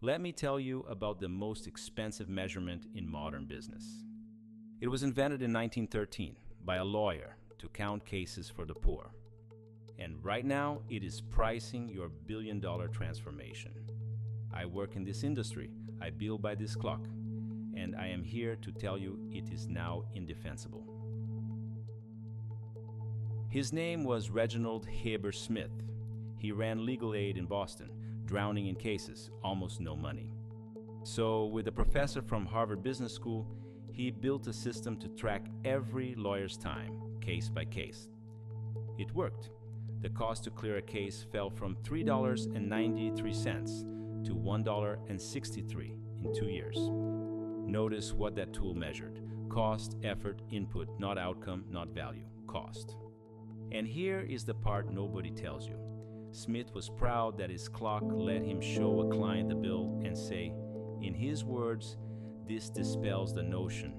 Let me tell you about the most expensive measurement in modern business. It was invented in 1913 by a lawyer to count cases for the poor. And right now, it is pricing your billion-dollar transformation. I work in this industry, I bill by this clock, and I am here to tell you it is now indefensible. His name was Reginald Heber Smith. He ran legal aid in Boston, drowning in cases, almost no money. So, with a professor from Harvard Business School, he built a system to track every lawyer's time, case by case. It worked. The cost to clear a case fell from $3.93 to $1.63 in 2 years. Notice what that tool measured. Cost, effort, input, not outcome, not value, cost. And here is the part nobody tells you. Smith was proud that his clock let him show a client the bill and say, in his words, this dispels the notion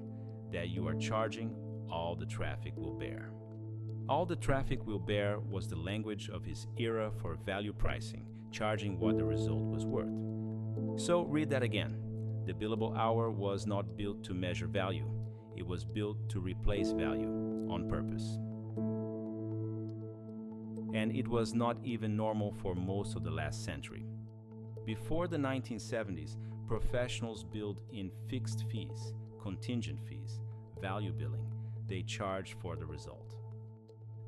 that you are charging all the traffic will bear. All the traffic will bear was the language of his era for value pricing, charging what the result was worth. So read that again. The billable hour was not built to measure value. It was built to replace value on purpose. And it was not even normal for most of the last century. Before the 1970s, professionals billed in fixed fees, contingent fees, value billing. They charged for the result.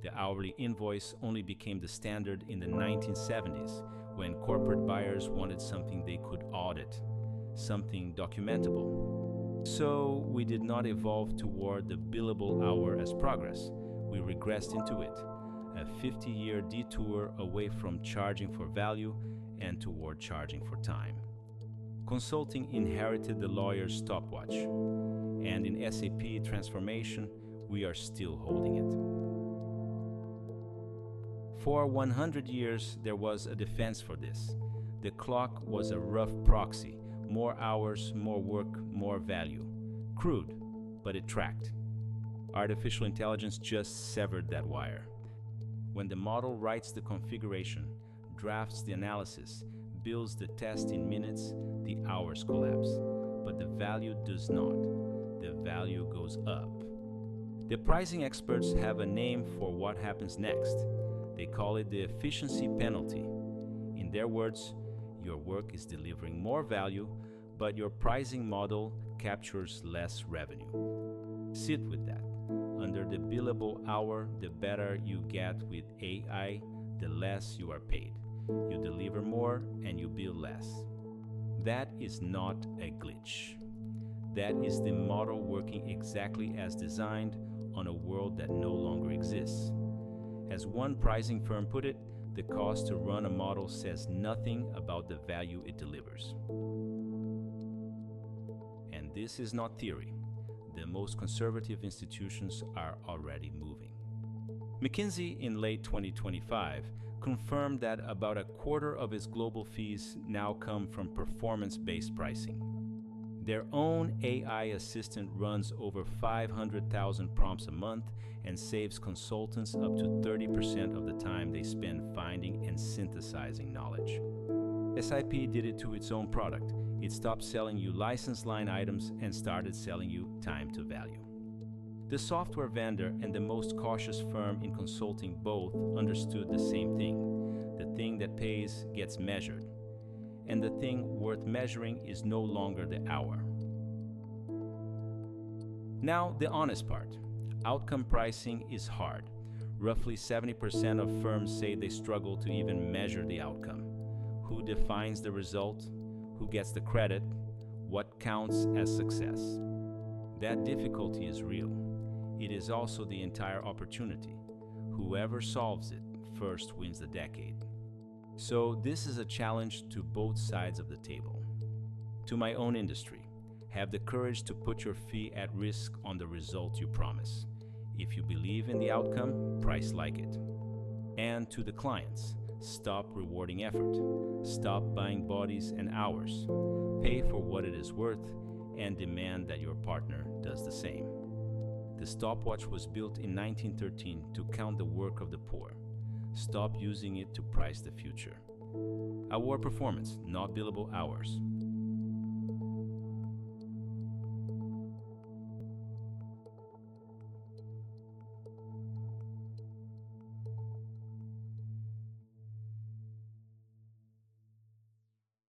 The hourly invoice only became the standard in the 1970s when corporate buyers wanted something they could audit, something documentable. So we did not evolve toward the billable hour as progress. We regressed into it, a 50-year detour away from charging for value and toward charging for time. Consulting inherited the lawyer's stopwatch, and in SAP transformation, we are still holding it. For 100 years, there was a defense for this. The clock was a rough proxy, more hours, more work, more value. Crude, but it tracked. Artificial intelligence just severed that wire. When the model writes the configuration, drafts the analysis, builds the test in minutes, the hours collapse. But the value does not. The value goes up. The pricing experts have a name for what happens next. They call it the efficiency penalty. In their words, your work is delivering more value, but your pricing model captures less revenue. Sit with that. Under the billable hour, the better you get with AI, the less you are paid. You deliver more and you bill less. That is not a glitch. That is the model working exactly as designed on a world that no longer exists. As one pricing firm put it, the cost to run a model says nothing about the value it delivers. And this is not theory. The most conservative institutions are already moving. McKinsey in late 2025 confirmed that about a quarter of its global fees now come from performance-based pricing. Their own AI assistant runs over 500,000 prompts a month and saves consultants up to 30% of the time they spend finding and synthesizing knowledge. SAP did it to its own product. It stopped selling you license line items and started selling you time to value. The software vendor and the most cautious firm in consulting both understood the same thing. The thing that pays gets measured, and the thing worth measuring is no longer the hour. Now, the honest part. Outcome pricing is hard. Roughly 70% of firms say they struggle to even measure the outcome. Who defines the result? Who gets the credit? What counts as success? That difficulty is real. It is also the entire opportunity. Whoever solves it first wins the decade. So this is a challenge to both sides of the table. To my own industry, have the courage to put your fee at risk on the result you promise. If you believe in the outcome, price like it. And to the clients, stop rewarding effort. Stop buying bodies and hours. Pay for what it is worth and demand that your partner does the same. The stopwatch was built in 1913 to count the work of the poor. Stop using it to price the future. Award performance, not billable hours.